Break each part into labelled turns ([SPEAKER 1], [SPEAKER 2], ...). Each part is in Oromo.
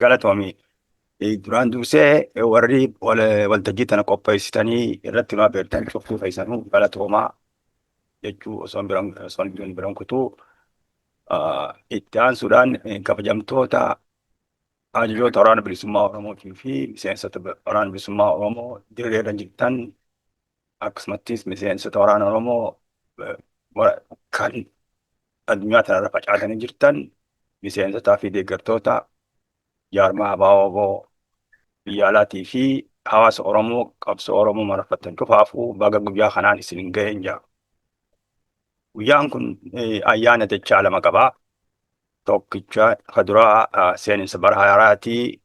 [SPEAKER 1] galatoomii. Duraan dursee warri waltajjii tana qopheessitanii irratti nu affeertan cuftuu fayyisanuu galatoomaa jechuu osoo hin biran kutuu itti aansuudhaan kabajamtoota ajajoota waraana bilisummaa Oromootii fi miseensota waraana bilisummaa Oromoo dirreerra jirtan akkasumattis miseensota waraana Oromoo kan addunyaa kanarra facaatanii jirtan miseensotaa fi deeggartoota jaarmaa ABO biyya alaatii fi hawaasa Oromoo qabsoo Oromoo mararfattan cufaafuu baga guyyaa kanaan isin ga'een jira. Guyyaan kun ayyaana dachaa lama qabaa. Tokkicha kaduraa seeninsa bara haaraatii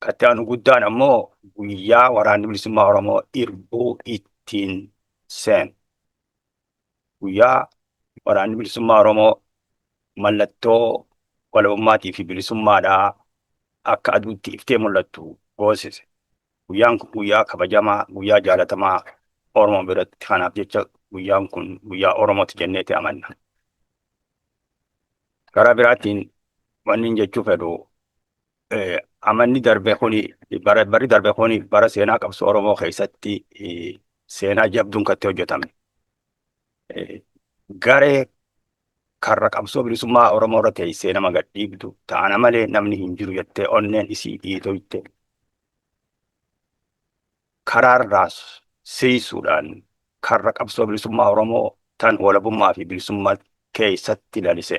[SPEAKER 1] katti aanu guddaan ammoo guyyaa waraanni bilisummaa Oromoo irbuu ittiin seenu. Guyyaa waraanni bilisummaa Oromoo mallattoo walabummaatii fi bilisummaadhaa akka aduutti iftee mul'attu goosise. Guyyaan kun guyyaa kabajamaa, guyyaa jaalatamaa Oromoo biratti. Kanaaf jecha guyyaan kun guyyaa Oromooti jenneeti amanna. Karaa biraatiin wanni jechuu fedhu amanni darbe kuni barri darbe kuni bara seenaa qabsoo Oromoo keessatti seenaa jabduun katti hojjetame. Garee karra qabsoo bilisummaa Oromoo irra teessee nama gadhiibdu ta'ana malee namni hin jiru jettee onneen isii dhiitoyte karaarraa siisuudhaan karra qabsoo bilisummaa Oromoo tan walabummaa fi bilisummaa keessatti lalise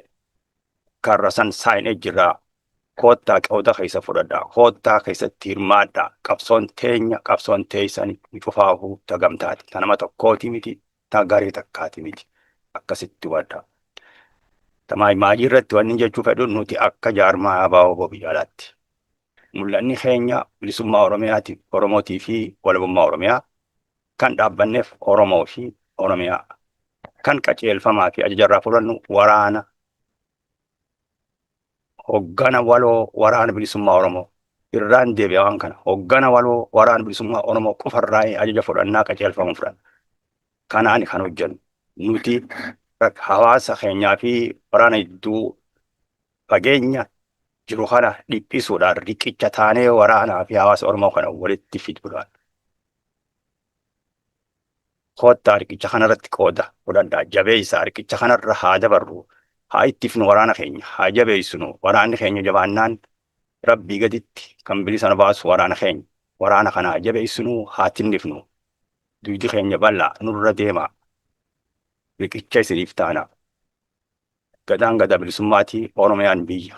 [SPEAKER 1] karra san saayinee jirraa koottaa qooda keessa fudhadhaa koottaa keessatti hirmaadhaa qabsoon teenya qabsoon teessan cufaafuu tagamtaati tanama tokkooti miti ta garee takkaati miti akkasitti waddaa. Maalii irratti wanni jechuu fedhu nuti akka jaarmaa ABO biyya alaatti. Mul'anni keenya bilisummaa Oromootii fi walabummaa Oromiyaa kan dhaabbanneef Oromoo fi Oromiyaa kan qajeelfamaa fi ajajarraa fudhannu waraana hoggana waloo waraana bilisummaa Oromoo irraan deebi'a waan kana hoggana waloo waraana bilisummaa Oromoo qofarraa ajaja fudhannaa qajeelfamu fudhanna. Kanaan kan hojjennu nuti hawaasa keenyaa fi waraana hedduu fageenya jiru kana dhiphisuudhaan riqicha taanee waraanaa fi hawaasa Oromoo kana walitti fiduudhaan. Koottaa riqicha kanarratti qooda fudhadhaa jabeessaa riqicha kanarra haa dabarru haa ittifnu waraana keenya haa jabeessinu waraanni keenya jabaannaan rabbii gaditti kan bilisa baasu waraana keenya waraana kana haa jabeessinu haa tinnifnu duydi keenya bal'aa nurra deemaa. Riqicha isiniif taana. Gadaan gadaa bilisummaatii Oromiyaan biyya.